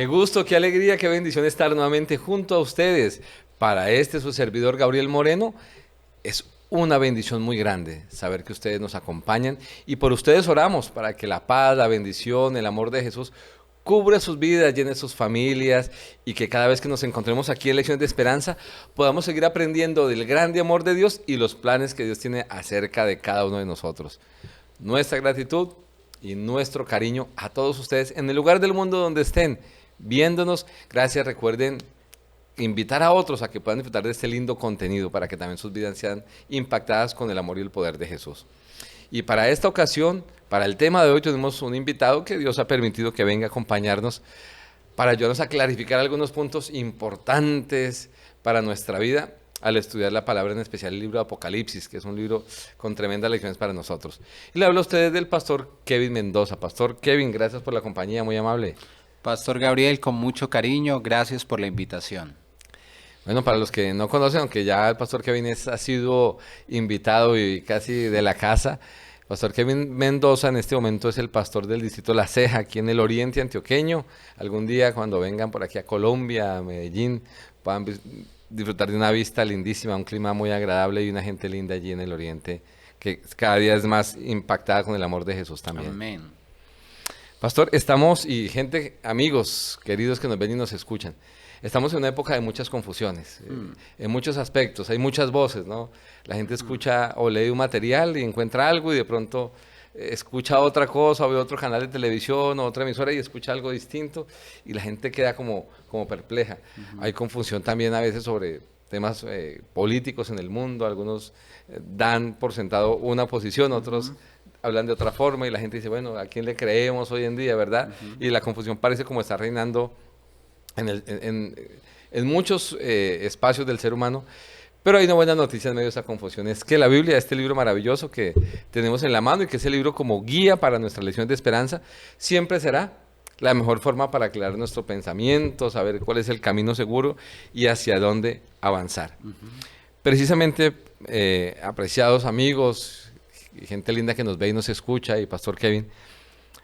Qué gusto, qué alegría, qué bendición estar nuevamente junto a ustedes. Para su servidor Gabriel Moreno, es una bendición muy grande saber que ustedes nos acompañan y por ustedes oramos para que la paz, la bendición, el amor de Jesús cubra sus vidas, llene sus familias y que cada vez que nos encontremos aquí en Lecciones de Esperanza podamos seguir aprendiendo del grande amor de Dios y los planes que Dios tiene acerca de cada uno de nosotros. Nuestra gratitud y nuestro cariño a todos ustedes en el lugar del mundo donde estén viéndonos. Gracias, recuerden invitar a otros a que puedan disfrutar de este lindo contenido para que también sus vidas sean impactadas con el amor y el poder de Jesús. Y para esta ocasión, para el tema de hoy, tenemos un invitado que Dios ha permitido que venga a acompañarnos para ayudarnos a clarificar algunos puntos importantes para nuestra vida al estudiar la palabra, en especial el libro de Apocalipsis, que es un libro con tremendas lecciones para nosotros. Y le hablo a ustedes del pastor Kevin Mendoza. Pastor Kevin, gracias por la compañía, muy amable. Pastor Gabriel, con mucho cariño, gracias por la invitación. Bueno, para los que no conocen, aunque ya el pastor Kevin ha sido invitado y casi de la casa, pastor Kevin Mendoza en este momento es el pastor del distrito La Ceja, aquí en el oriente antioqueño. Algún día cuando vengan por aquí a Colombia, a Medellín, puedan disfrutar de una vista lindísima, un clima muy agradable y una gente linda allí en el oriente, que cada día es más impactada con el amor de Jesús también. Amén. Pastor, estamos, y gente, amigos, queridos que nos ven y nos escuchan, estamos en una época de muchas confusiones, en muchos aspectos, hay muchas voces, ¿no? La gente escucha o lee un material y encuentra algo y de pronto escucha otra cosa o ve otro canal de televisión o otra emisora y escucha algo distinto y la gente queda como perpleja. Hay confusión también a veces sobre temas políticos en el mundo, algunos dan por sentado una posición, otros hablan de otra forma y la gente dice, bueno, ¿a quién le creemos hoy en día, verdad? Y la confusión parece como está reinando en muchos espacios del ser humano. Pero hay una buena noticia en medio de esa confusión, es que la Biblia, este libro maravilloso que tenemos en la mano y que es el libro como guía para nuestra lección de esperanza, siempre será la mejor forma para aclarar nuestro pensamiento, saber cuál es el camino seguro y hacia dónde avanzar. Precisamente, apreciados amigos y gente linda que nos ve y nos escucha, y Pastor Kevin,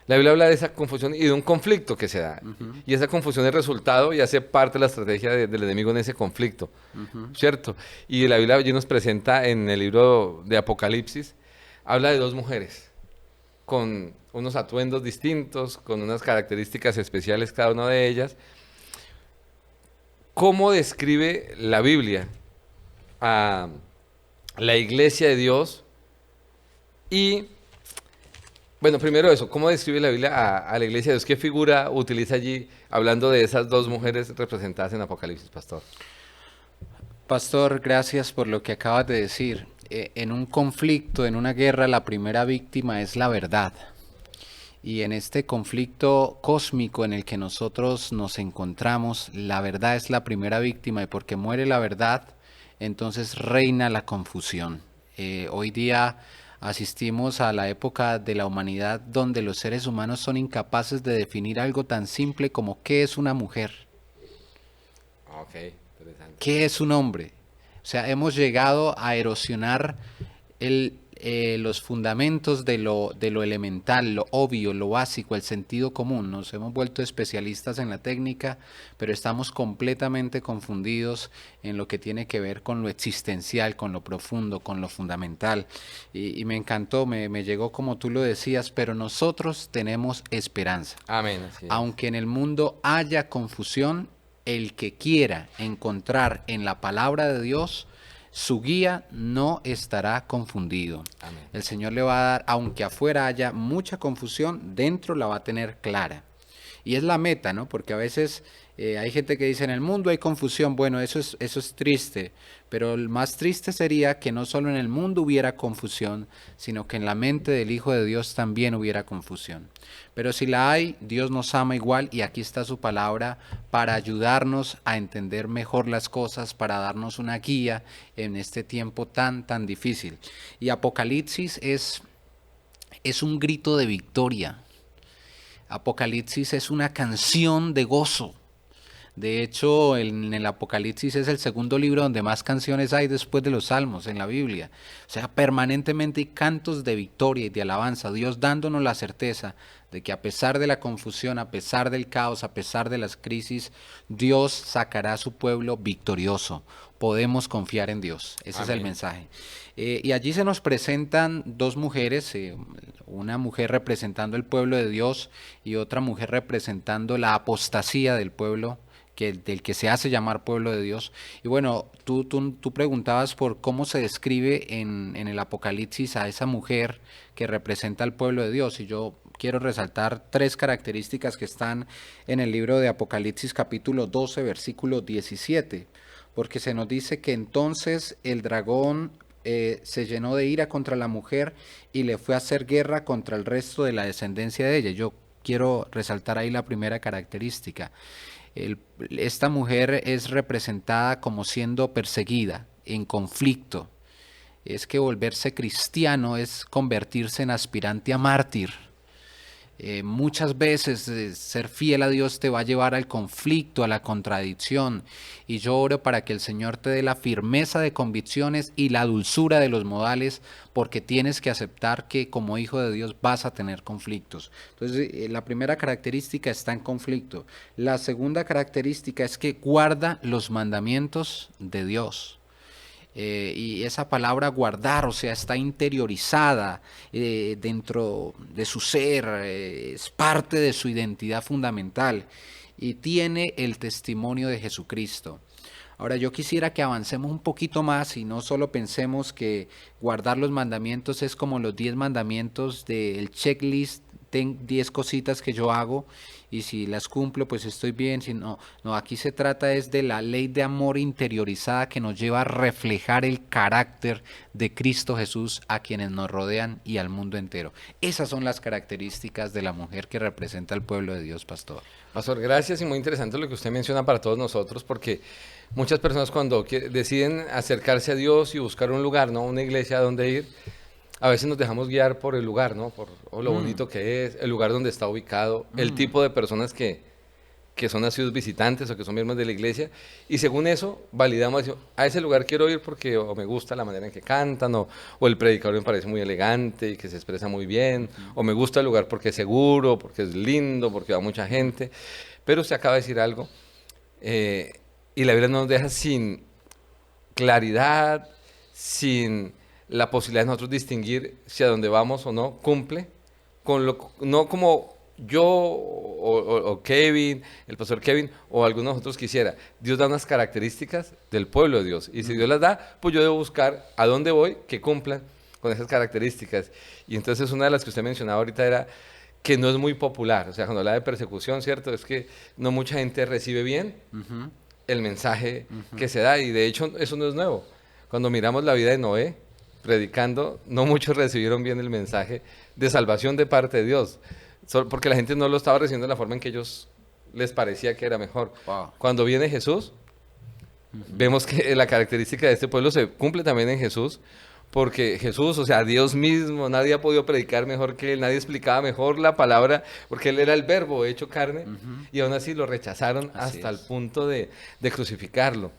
la Biblia habla de esa confusión y de un conflicto que se da. Y esa confusión es resultado y hace parte de la estrategia del enemigo en ese conflicto, ¿cierto? Y la Biblia allí nos presenta en el libro de Apocalipsis, habla de dos mujeres con unos atuendos distintos, con unas características especiales cada una de ellas. ¿Cómo describe la Biblia a la iglesia de Dios? Y bueno, primero eso, ¿cómo describe la Biblia a la iglesia de Dios? ¿Qué figura utiliza allí hablando de esas dos mujeres representadas en Apocalipsis, pastor? Pastor, gracias por lo que acabas de decir. En un conflicto, en una guerra, la primera víctima es la verdad. Y en este conflicto cósmico en el que nosotros nos encontramos, la verdad es la primera víctima y porque muere la verdad, entonces reina la confusión. Hoy día asistimos a la época de la humanidad donde los seres humanos son incapaces de definir algo tan simple como qué es una mujer. Ok, interesante. ¿Qué es un hombre? O sea, hemos llegado a erosionar los fundamentos de lo elemental, lo obvio, lo básico, el sentido común. Nos hemos vuelto especialistas en la técnica, pero estamos completamente confundidos en lo que tiene que ver con lo existencial, con lo profundo, con lo fundamental. Y me encantó, me llegó como tú lo decías, pero nosotros tenemos esperanza. Amén, así es. Aunque en el mundo haya confusión, el que quiera encontrar en la palabra de Dios su guía no estará confundido. Amén. El Señor le va a dar, aunque afuera haya mucha confusión, dentro la va a tener clara. Y es la meta, ¿no? Porque a veces hay gente que dice, en el mundo hay confusión. Bueno, eso es triste, pero el más triste sería que no solo en el mundo hubiera confusión, sino que en la mente del Hijo de Dios también hubiera confusión. Pero si la hay, Dios nos ama igual y aquí está su palabra para ayudarnos a entender mejor las cosas, para darnos una guía en este tiempo tan difícil. Y Apocalipsis es un grito de victoria. Apocalipsis es una canción de gozo, De hecho, en el Apocalipsis es el segundo libro donde más canciones hay después de los Salmos en la Biblia. O sea, permanentemente hay cantos de victoria y de alabanza, Dios dándonos la certeza de que a pesar de la confusión, a pesar del caos, a pesar de las crisis, Dios sacará a su pueblo victorioso. Podemos confiar en Dios. Ese es el Amén. mensaje. Y allí se nos presentan dos mujeres, una mujer representando el pueblo de Dios y otra mujer representando la apostasía del pueblo, del que se hace llamar pueblo de Dios. Y bueno, tú preguntabas por cómo se describe en el Apocalipsis a esa mujer que representa al pueblo de Dios. Y yo quiero resaltar tres características que están en el libro de Apocalipsis capítulo 12, versículo 17. Porque se nos dice que entonces el dragón se llenó de ira contra la mujer y le fue a hacer guerra contra el resto de la descendencia de ella. Yo quiero resaltar ahí la primera característica. Esta mujer es representada como siendo perseguida, en conflicto. Es que volverse cristiano es convertirse en aspirante a mártir. Muchas veces ser fiel a Dios te va a llevar al conflicto, a la contradicción. Y yo oro para que el Señor te dé la firmeza de convicciones y la dulzura de los modales, porque tienes que aceptar que como hijo de Dios vas a tener conflictos. Entonces, la primera característica está en conflicto. La segunda característica es que guarda los mandamientos de Dios. Y esa palabra guardar, o sea, está interiorizada dentro de su ser, es parte de su identidad fundamental y tiene el testimonio de Jesucristo. Ahora yo quisiera que avancemos un poquito más y no solo pensemos que guardar los mandamientos es como los 10 mandamientos del checklist, 10 cositas que yo hago y si las cumplo pues estoy bien, si no, no, aquí se trata es de la ley de amor interiorizada que nos lleva a reflejar el carácter de Cristo Jesús a quienes nos rodean y al mundo entero. Esas son las características de la mujer que representa al pueblo de Dios, pastor. Pastor, gracias y muy interesante lo que usted menciona para todos nosotros, porque muchas personas cuando deciden acercarse a Dios y buscar un lugar, ¿no? Una iglesia a donde ir, a veces nos dejamos guiar por el lugar, ¿no? Por lo bonito que es, el lugar donde está ubicado, el tipo de personas que son nacidos visitantes o que son miembros de la iglesia, y según eso validamos, a ese lugar quiero ir porque o me gusta la manera en que cantan, o el predicador me parece muy elegante y que se expresa muy bien, o me gusta el lugar porque es seguro, porque es lindo, porque va mucha gente, pero usted acaba de decir algo, y la Biblia nos deja sin claridad, sin la posibilidad de nosotros distinguir si a dónde vamos o no cumple, no como yo o Kevin, el pastor Kevin o algunos otros quisiera. Dios da unas características del pueblo de Dios y si Dios las da, pues yo debo buscar a dónde voy que cumplan con esas características. Y entonces una de las que usted mencionaba ahorita era que no es muy popular, o sea, cuando habla de persecución, ¿cierto? Es que no mucha gente recibe bien el mensaje que se da y de hecho eso no es nuevo. Cuando miramos la vida de Noé, predicando, no muchos recibieron bien el mensaje de salvación de parte de Dios, porque la gente no lo estaba recibiendo de la forma en que ellos les parecía que era mejor. Wow. Cuando viene Jesús, vemos que la característica de este pueblo se cumple también en Jesús, porque Jesús, o sea, Dios mismo, nadie ha podido predicar mejor que Él, nadie explicaba mejor la palabra, porque Él era el verbo hecho carne, y aún así lo rechazaron Así hasta el es. punto de crucificarlo.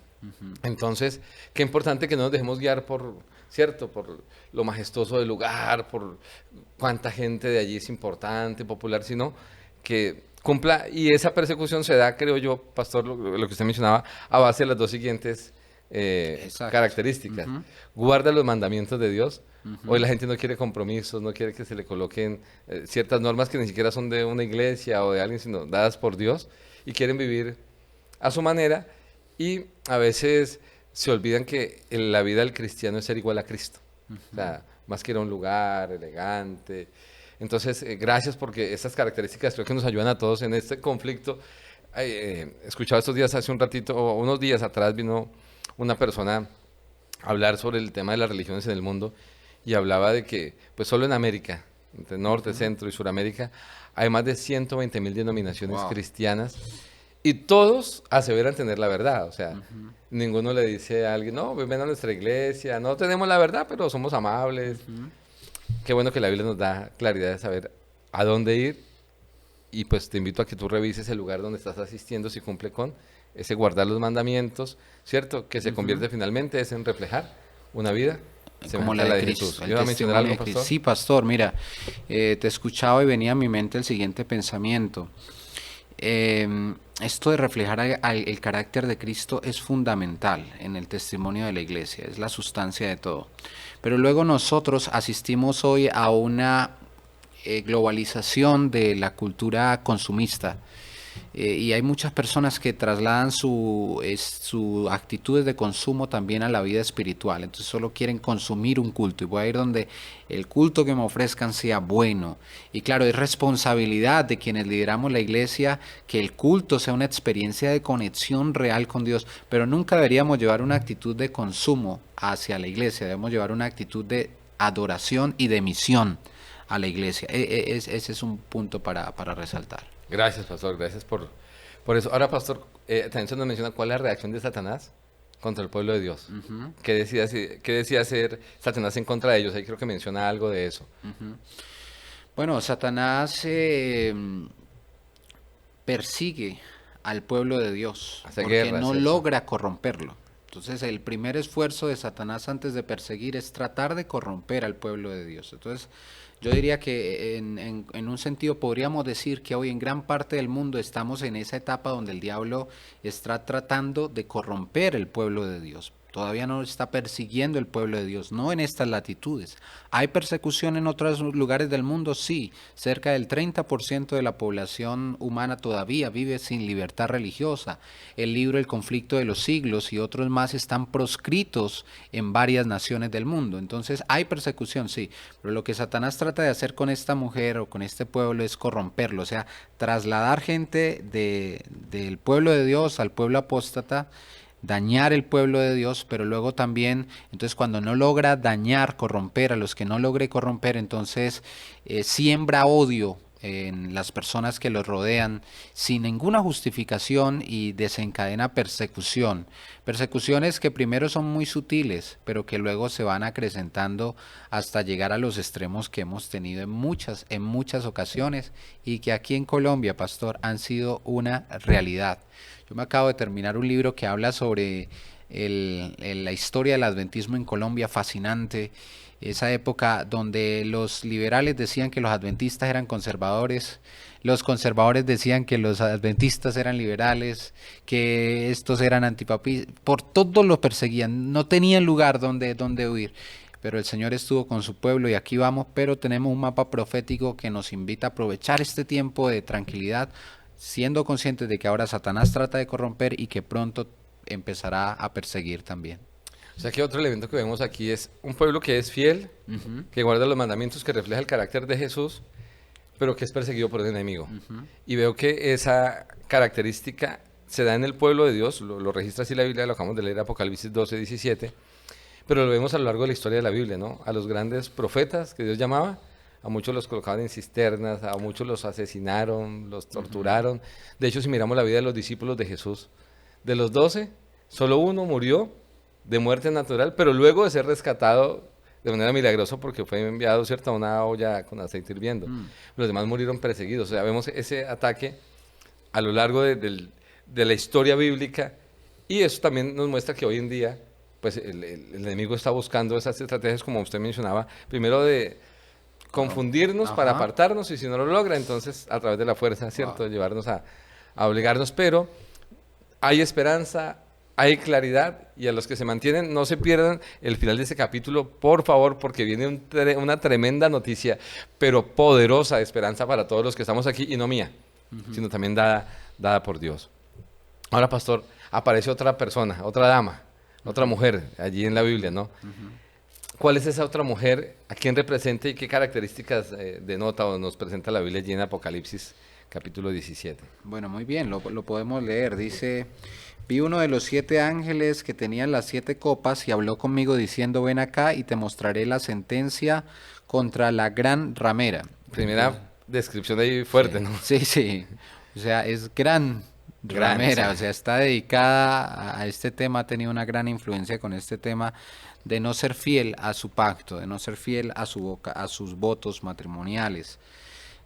Entonces, qué importante que no nos dejemos guiar por, ¿cierto? Por lo majestuoso del lugar, por cuánta gente de allí es importante, popular, sino que cumpla, y esa persecución se da, creo yo, pastor, lo que usted mencionaba, a base de las dos siguientes Exacto. características. Guarda los mandamientos de Dios. Hoy la gente no quiere compromisos, no quiere que se le coloquen ciertas normas que ni siquiera son de una iglesia o de alguien, sino dadas por Dios, y quieren vivir a su manera, y a veces se olvidan que en la vida del cristiano es ser igual a Cristo. O sea, más que ir a un lugar elegante. Entonces, gracias porque estas características creo que nos ayudan a todos en este conflicto. Escuchaba estos días, hace un ratito, o unos días atrás, vino una persona a hablar sobre el tema de las religiones en el mundo y hablaba de que, pues solo en América, entre Norte, Centro y Suramérica, hay más de 120.000 denominaciones Wow. cristianas y todos aseveran tener la verdad. O sea, ninguno le dice a alguien, no, ven a nuestra iglesia, no tenemos la verdad, pero somos amables. Qué bueno que la Biblia nos da claridad de saber a dónde ir y pues te invito a que tú revises el lugar donde estás asistiendo si cumple con ese guardar los mandamientos, ¿cierto? Que se convierte finalmente es en reflejar una vida Como semejante la a la de de Cristo, Jesús. el ¿Iba a mencionar testimonio algo, de Cristo. pastor? Sí, pastor, mira, te escuchaba y venía a mi mente el siguiente pensamiento. Esto de reflejar el carácter de Cristo es fundamental en el testimonio de la iglesia, es la sustancia de todo. Pero luego nosotros asistimos hoy a una globalización de la cultura consumista. Y hay muchas personas que trasladan sus actitudes de consumo también a la vida espiritual. Entonces solo quieren consumir un culto y voy a ir donde el culto que me ofrezcan sea bueno. Y claro, es responsabilidad de quienes lideramos la iglesia que el culto sea una experiencia de conexión real con Dios, pero nunca deberíamos llevar una actitud de consumo hacia la iglesia, debemos llevar una actitud de adoración y de misión a la iglesia. Ese es un punto para resaltar. Gracias, pastor, gracias por eso. Ahora, pastor, también se nos menciona cuál es la reacción de Satanás contra el pueblo de Dios. ¿Qué decía hacer Satanás en contra de ellos? Ahí creo que menciona algo de eso. Bueno, Satanás persigue al pueblo de Dios Hace porque guerra, no ¿cierto? logra corromperlo. Entonces, el primer esfuerzo de Satanás antes de perseguir es tratar de corromper al pueblo de Dios. Entonces, yo diría que en un sentido podríamos decir que hoy en gran parte del mundo estamos en esa etapa donde el diablo está tratando de corromper el pueblo de Dios. Todavía no está persiguiendo el pueblo de Dios, no en estas latitudes. ¿Hay persecución en otros lugares del mundo? Sí, cerca del 30% de la población humana todavía vive sin libertad religiosa. El libro El conflicto de los siglos y otros más están proscritos en varias naciones del mundo. Entonces, hay persecución, sí, pero lo que Satanás trata de hacer con esta mujer o con este pueblo es corromperlo, o sea, trasladar gente del pueblo de Dios al pueblo apóstata, dañar el pueblo de Dios, pero luego también, entonces cuando no logra dañar, corromper a los que no logre corromper, entonces siembra odio en las personas que los rodean sin ninguna justificación y desencadena persecución. Persecuciones que primero son muy sutiles, pero que luego se van acrecentando hasta llegar a los extremos que hemos tenido en muchas ocasiones y que aquí en Colombia, pastor, han sido una realidad. Yo me acabo de terminar un libro que habla sobre la historia del adventismo en Colombia, fascinante. Esa época donde los liberales decían que los adventistas eran conservadores, los conservadores decían que los adventistas eran liberales, que estos eran antipapistas, por todo lo perseguían, no tenían lugar donde huir. Pero el Señor estuvo con su pueblo y aquí vamos, pero tenemos un mapa profético que nos invita a aprovechar este tiempo de tranquilidad, siendo conscientes de que ahora Satanás trata de corromper y que pronto empezará a perseguir también. O sea que otro elemento que vemos aquí es un pueblo que es fiel, que guarda los mandamientos, que refleja el carácter de Jesús, pero que es perseguido por el enemigo. Y veo que esa característica se da en el pueblo de Dios, lo registra así la Biblia, lo acabamos de leer, Apocalipsis 12, 17, pero lo vemos a lo largo de la historia de la Biblia, ¿no? A los grandes profetas que Dios llamaba, a muchos los colocaban en cisternas, a muchos los asesinaron, los torturaron. De hecho, si miramos la vida de los discípulos de Jesús, de los 12, solo uno murió de muerte natural, pero luego de ser rescatado de manera milagrosa porque fue enviado, ¿cierto?, a una olla con aceite hirviendo. Los demás murieron perseguidos. O sea, vemos ese ataque a lo largo de la historia bíblica y eso también nos muestra que hoy en día pues el enemigo está buscando esas estrategias, como usted mencionaba, primero de confundirnos para apartarnos y si no lo logra, entonces a través de la fuerza, ¿cierto?, llevarnos a obligarnos, pero hay esperanza, hay claridad y a los que se mantienen no se pierdan el final de este capítulo, por favor, porque viene una tremenda noticia, pero poderosa esperanza para todos los que estamos aquí y no mía, sino también dada por Dios. Ahora, pastor, aparece otra persona, otra dama, otra mujer allí en la Biblia, ¿no? ¿Cuál es esa otra mujer? ¿A quién representa y qué características denota o nos presenta la Biblia allí en Apocalipsis capítulo 17? Bueno, muy bien, lo podemos leer. Dice: vi uno de los 7 ángeles que tenían las 7 copas y habló conmigo diciendo: ven acá y te mostraré la sentencia contra la gran ramera. Primera descripción ahí fuerte, Sí, ¿no? sí. O sea, es gran ramera, sí. o sea, está dedicada a este tema, ha tenido una gran influencia con este tema de no ser fiel a su pacto, de no ser fiel a sus votos matrimoniales.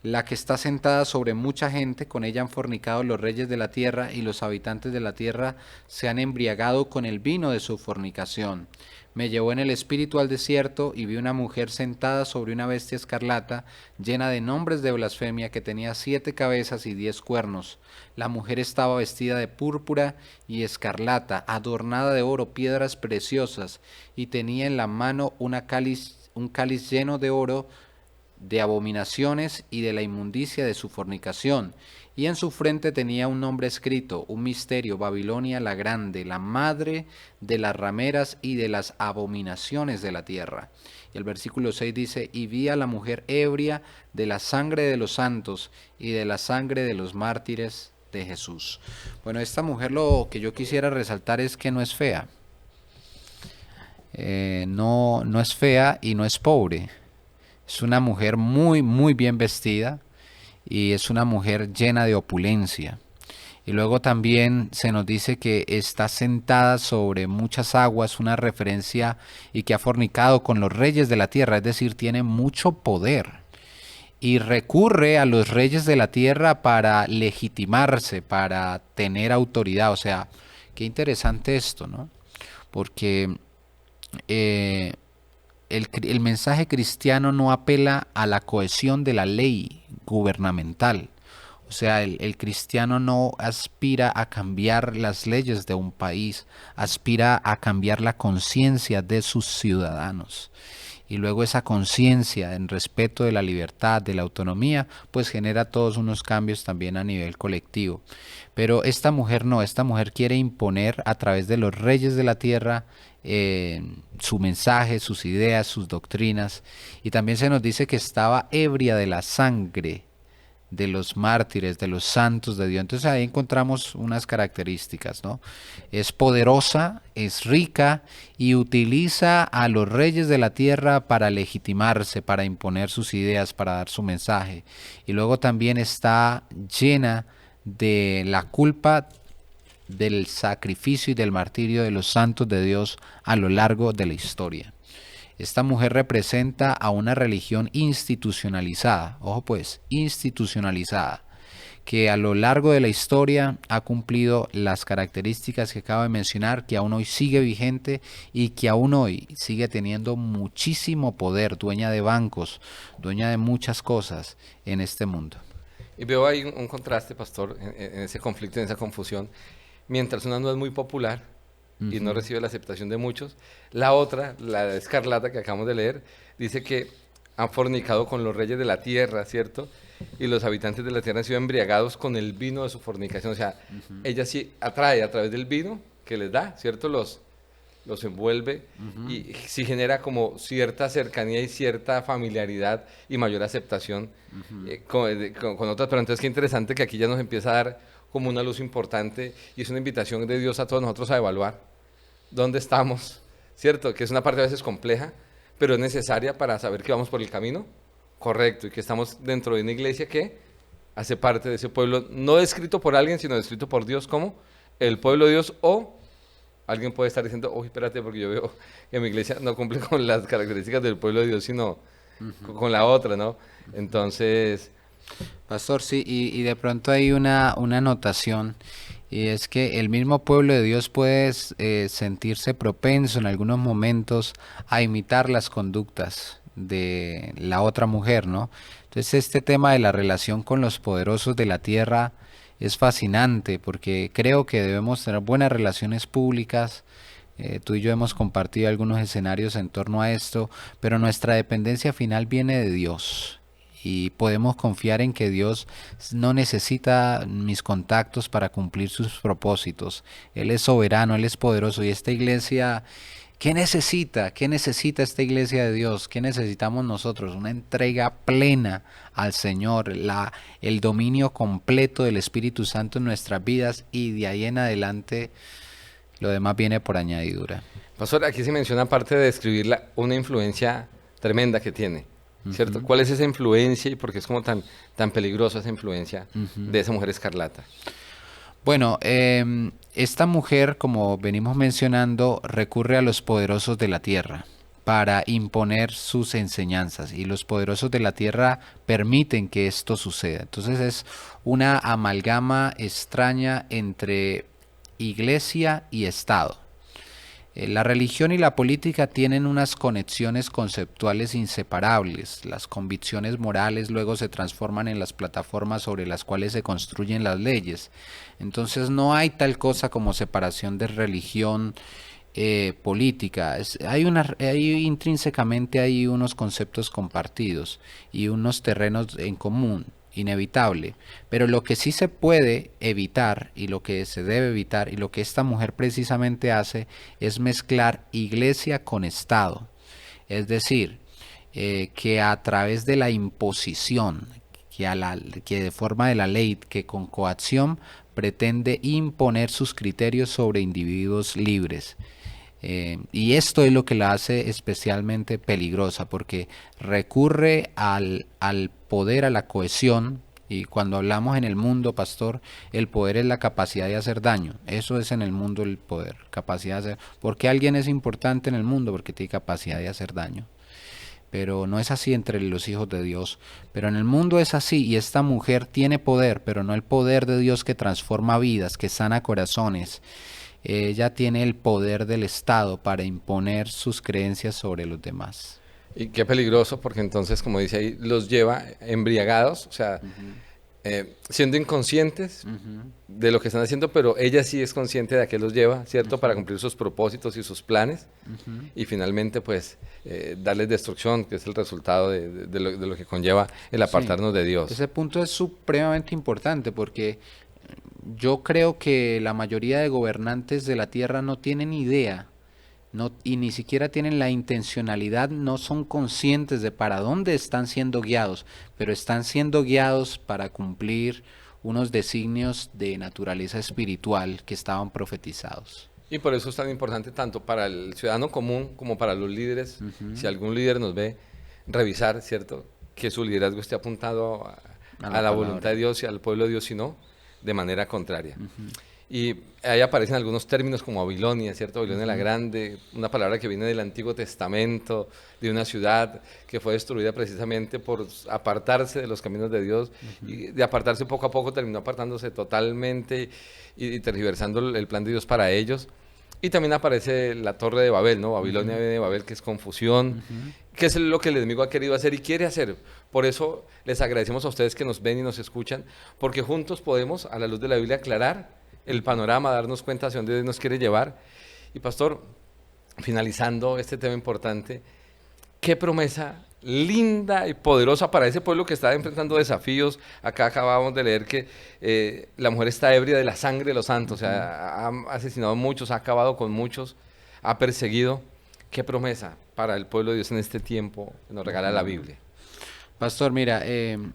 la que está sentada sobre mucha gente, con ella han fornicado los reyes de la tierra, y los habitantes de la tierra se han embriagado con el vino de su fornicación. Me llevó en el espíritu al desierto, y vi una mujer sentada sobre una bestia escarlata, llena de nombres de blasfemia, que tenía 7 cabezas y 10 cuernos. La mujer estaba vestida de púrpura y escarlata, adornada de oro, piedras preciosas, y tenía en la mano un cáliz lleno de oro, de abominaciones y de la inmundicia de su fornicación. Y en su frente tenía un nombre escrito, un misterio: Babilonia la grande, la madre de las rameras y de las abominaciones de la tierra. Y el versículo 6 dice: y vi a la mujer ebria de la sangre de los santos y de la sangre de los mártires de Jesús. Bueno, esta mujer, lo que yo quisiera resaltar es que no es fea. No es fea y no es pobre. Es una mujer muy, muy bien vestida, y es una mujer llena de opulencia. Y luego también se nos dice que está sentada sobre muchas aguas, una referencia, y que ha fornicado con los reyes de la tierra, es decir, tiene mucho poder. Y recurre a los reyes de la tierra para legitimarse, para tener autoridad. O sea, qué interesante esto, ¿no? Porque el mensaje cristiano no apela a la cohesión de la ley gubernamental. O sea, el cristiano no aspira a cambiar las leyes de un país, aspira a cambiar la conciencia de sus ciudadanos. Y luego esa conciencia en respeto de la libertad, de la autonomía, pues genera todos unos cambios también a nivel colectivo. Pero esta mujer no, esta mujer quiere imponer a través de los reyes de la tierra su mensaje, sus ideas, sus doctrinas. Y también se nos dice que estaba ebria de la sangre de los mártires, de los santos de Dios. Entonces ahí encontramos unas características, ¿no? Es poderosa, es rica, y utiliza a los reyes de la tierra para legitimarse, para imponer sus ideas, para dar su mensaje. Y luego también está llena de la culpa del sacrificio y del martirio de los santos de Dios a lo largo de la historia. Esta mujer representa a una religión institucionalizada, ojo pues, institucionalizada, que a lo largo de la historia ha cumplido las características que acabo de mencionar, que aún hoy sigue vigente y que aún hoy sigue teniendo muchísimo poder, dueña de bancos, dueña de muchas cosas en este mundo. Y veo ahí un contraste, pastor, en ese conflicto, en esa confusión. Mientras una no es muy popular y no recibe la aceptación de muchos, la otra, la escarlata que acabamos de leer, dice que han fornicado con los reyes de la tierra, ¿cierto? Y los habitantes de la tierra han sido embriagados con el vino de su fornicación. O sea, ella sí atrae a través del vino que les da, ¿cierto? Los envuelve y sí genera como cierta cercanía y cierta familiaridad y mayor aceptación con otras. Pero entonces qué interesante que aquí ya nos empieza a dar como una luz importante, y es una invitación de Dios a todos nosotros a evaluar dónde estamos, ¿cierto? Que es una parte a veces compleja, pero es necesaria para saber que vamos por el camino correcto y que estamos dentro de una iglesia que hace parte de ese pueblo, no descrito por alguien, sino descrito por Dios como el pueblo de Dios. O alguien puede estar diciendo, oye, espérate, porque yo veo que mi iglesia no cumple con las características del pueblo de Dios, sino con la otra, ¿no? Entonces... Pastor, sí, y de pronto hay una anotación, y es que el mismo pueblo de Dios puede sentirse propenso en algunos momentos a imitar las conductas de la otra mujer, ¿no? Entonces este tema de la relación con los poderosos de la tierra es fascinante, porque creo que debemos tener buenas relaciones públicas. Tú y yo hemos compartido algunos escenarios en torno a esto, pero nuestra dependencia final viene de Dios. Y podemos confiar en que Dios no necesita mis contactos para cumplir sus propósitos. Él es soberano, Él es poderoso. Y esta iglesia, ¿qué necesita? ¿Qué necesita esta iglesia de Dios? ¿Qué necesitamos nosotros? Una entrega plena al Señor, el dominio completo del Espíritu Santo en nuestras vidas, y de ahí en adelante lo demás viene por añadidura. Pastor, aquí se menciona, aparte de describirla, una influencia tremenda que tiene, ¿cierto? ¿Cuál es esa influencia y por qué es como tan peligrosa esa influencia de esa mujer escarlata? Bueno, esta mujer, como venimos mencionando, recurre a los poderosos de la tierra para imponer sus enseñanzas y los poderosos de la tierra permiten que esto suceda. Entonces es una amalgama extraña entre iglesia y Estado. La religión y la política tienen unas conexiones conceptuales inseparables. Las convicciones morales luego se transforman en las plataformas sobre las cuales se construyen las leyes. Entonces no hay tal cosa como separación de religión política. Intrínsecamente hay unos conceptos compartidos y unos terrenos en común, inevitable. Pero lo que sí se puede evitar y lo que se debe evitar y lo que esta mujer precisamente hace es mezclar iglesia con Estado. Es decir, que a través de la imposición, que de forma de la ley, que con coacción pretende imponer sus criterios sobre individuos libres. Y esto es lo que la hace especialmente peligrosa, porque recurre al poder, a la cohesión, y cuando hablamos en el mundo, pastor, el poder es la capacidad de hacer daño. Eso es en el mundo el poder, capacidad de hacer. ¿Por qué alguien es importante en el mundo? Porque tiene capacidad de hacer daño. Pero no es así entre los hijos de Dios. Pero en el mundo es así, y esta mujer tiene poder, pero no el poder de Dios que transforma vidas, que sana corazones. Ella tiene el poder del Estado para imponer sus creencias sobre los demás. Y qué peligroso, porque entonces, como dice ahí, los lleva embriagados, o sea, siendo inconscientes de lo que están haciendo, pero ella sí es consciente de a qué los lleva, ¿cierto? Para cumplir sus propósitos y sus planes, y finalmente, pues, darles destrucción, que es el resultado de lo que conlleva el apartarnos de Dios. Ese punto es supremamente importante, porque yo creo que la mayoría de gobernantes de la tierra no tienen idea, y ni siquiera tienen la intencionalidad, no son conscientes de para dónde están siendo guiados, pero están siendo guiados para cumplir unos designios de naturaleza espiritual que estaban profetizados. Y por eso es tan importante tanto para el ciudadano común como para los líderes, si algún líder nos ve, revisar, ¿cierto? Que su liderazgo esté apuntado a la voluntad de Dios y al pueblo de Dios, sino de manera contraria. Y ahí aparecen algunos términos como Babilonia, ¿cierto? Babilonia la Grande, una palabra que viene del Antiguo Testamento, de una ciudad que fue destruida precisamente por apartarse de los caminos de Dios, y de apartarse poco a poco terminó apartándose totalmente y tergiversando el plan de Dios para ellos. Y también aparece la Torre de Babel, ¿no? Babilonia viene de Babel, que es confusión, que es lo que el enemigo ha querido hacer y quiere hacer. Por eso les agradecemos a ustedes que nos ven y nos escuchan, porque juntos podemos, a la luz de la Biblia, aclarar el panorama, darnos cuenta hacia dónde Dios nos quiere llevar. Y pastor, finalizando este tema importante, qué promesa linda y poderosa para ese pueblo que está enfrentando desafíos. Acá acabamos de leer que la mujer está ebria de la sangre de los santos, o sea, ha asesinado a muchos, ha acabado con muchos, ha perseguido. Qué promesa para el pueblo de Dios en este tiempo que nos regala la Biblia. Pastor, mira,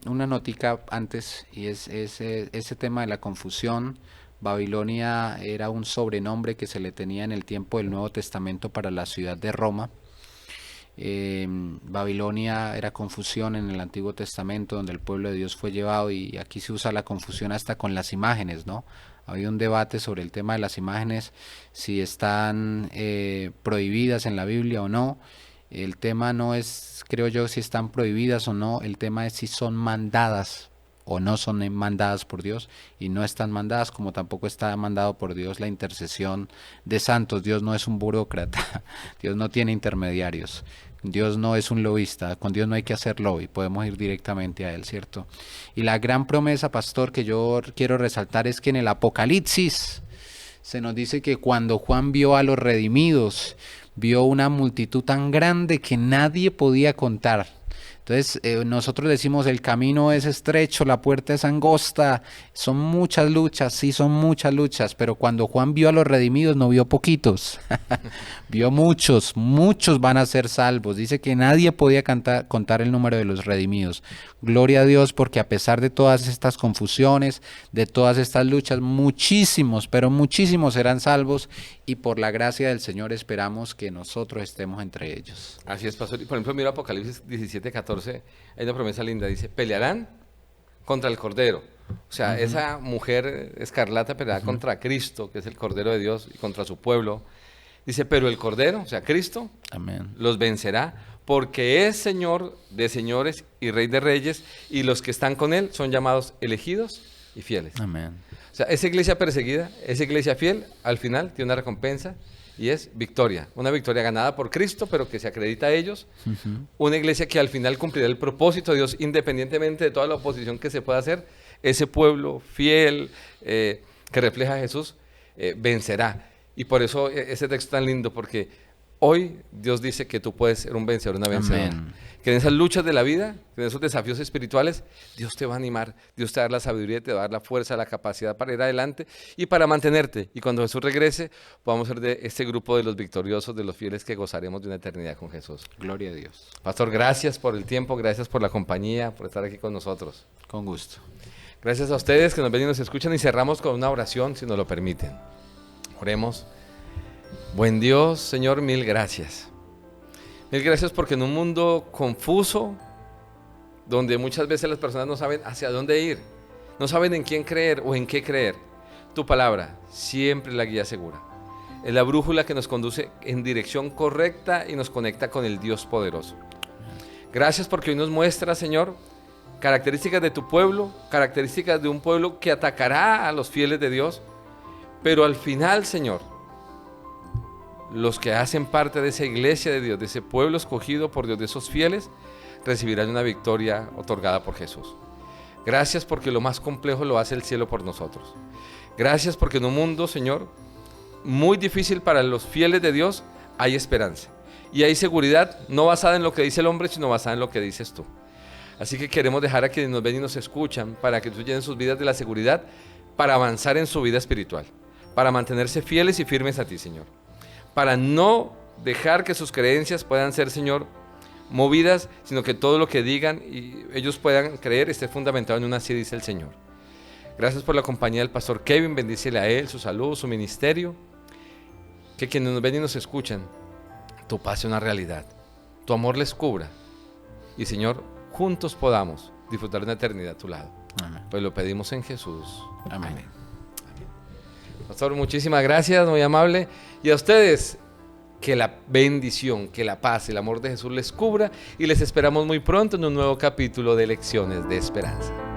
una notica antes, y es ese tema de la confusión. Babilonia era un sobrenombre que se le tenía en el tiempo del Nuevo Testamento para la ciudad de Roma. Babilonia era confusión en el Antiguo Testamento, donde el pueblo de Dios fue llevado, y aquí se usa la confusión hasta con las imágenes, ¿no? Había un debate sobre el tema de las imágenes, si están prohibidas en la Biblia o no. El tema no es, creo yo, si están prohibidas o no, el tema es si son mandadas o no son mandadas por Dios, y no están mandadas, como tampoco está mandado por Dios la intercesión de santos. Dios no es un burócrata, Dios no tiene intermediarios, Dios no es un lobista, con Dios no hay que hacer lobby, podemos ir directamente a Él, ¿cierto? Y la gran promesa, pastor, que yo quiero resaltar es que en el Apocalipsis se nos dice que cuando Juan vio a los redimidos, vio una multitud tan grande que nadie podía contar. Entonces nosotros decimos el camino es estrecho, la puerta es angosta, son muchas luchas, sí son muchas luchas, pero cuando Juan vio a los redimidos no vio poquitos, vio muchos, muchos van a ser salvos. Dice que nadie podía contar el número de los redimidos. Gloria a Dios, porque a pesar de todas estas confusiones, de todas estas luchas, muchísimos, pero muchísimos serán salvos, y por la gracia del Señor esperamos que nosotros estemos entre ellos. Así es, pastor. Y por ejemplo, mira Apocalipsis 17:14, hay una promesa linda, dice, pelearán contra el Cordero. O sea, esa mujer escarlata peleará contra Cristo, que es el Cordero de Dios, y contra su pueblo. Dice, pero el Cordero, o sea, Cristo, Amén. los vencerá, porque es Señor de señores y Rey de reyes, y los que están con Él son llamados elegidos y fieles. Amén. O sea, esa iglesia perseguida, esa iglesia fiel, al final tiene una recompensa y es victoria. Una victoria ganada por Cristo, pero que se acredita a ellos. Una iglesia que al final cumplirá el propósito de Dios, independientemente de toda la oposición que se pueda hacer. Ese pueblo fiel que refleja a Jesús vencerá. Y por eso ese texto es tan lindo, porque hoy Dios dice que tú puedes ser un vencedor, una vencedora. Amén. Que en esas luchas de la vida, en esos desafíos espirituales, Dios te va a animar, Dios te va a dar la sabiduría, te va a dar la fuerza, la capacidad para ir adelante y para mantenerte. Y cuando Jesús regrese, podamos ser de este grupo de los victoriosos, de los fieles que gozaremos de una eternidad con Jesús. Gloria a Dios. Pastor, gracias por el tiempo, gracias por la compañía, por estar aquí con nosotros. Con gusto. Gracias a ustedes que nos ven y nos escuchan, y cerramos con una oración, si nos lo permiten. Oremos. Buen Dios, Señor, mil gracias. Mil gracias porque en un mundo confuso, donde muchas veces las personas no saben hacia dónde ir, no saben en quién creer o en qué creer, tu palabra siempre es la guía segura. Es la brújula que nos conduce en dirección correcta y nos conecta con el Dios poderoso. Gracias porque hoy nos muestra, Señor, características de tu pueblo, características de un pueblo que atacará a los fieles de Dios, pero al final, Señor, los que hacen parte de esa iglesia de Dios, de ese pueblo escogido por Dios, de esos fieles, recibirán una victoria otorgada por Jesús. Gracias porque lo más complejo lo hace el cielo por nosotros. Gracias porque en un mundo, Señor, muy difícil para los fieles de Dios, hay esperanza. Y hay seguridad, no basada en lo que dice el hombre, sino basada en lo que dices tú. Así que queremos dejar a quienes nos ven y nos escuchan, para que tú llenen sus vidas de la seguridad, para avanzar en su vida espiritual, para mantenerse fieles y firmes a ti, Señor. Para no dejar que sus creencias puedan ser, Señor, movidas, sino que todo lo que digan y ellos puedan creer esté fundamentado en una así dice el Señor. Gracias por la compañía del pastor Kevin, bendícele a él, su salud, su ministerio. Que quienes nos ven y nos escuchan, tu paz sea una realidad, tu amor les cubra y, Señor, juntos podamos disfrutar de una eternidad a tu lado. Amén. Pues lo pedimos en Jesús. Amén. Amén. Pastor, muchísimas gracias, muy amable. Y a ustedes, que la bendición, que la paz, el amor de Jesús les cubra, y les esperamos muy pronto en un nuevo capítulo de Lecciones de Esperanza.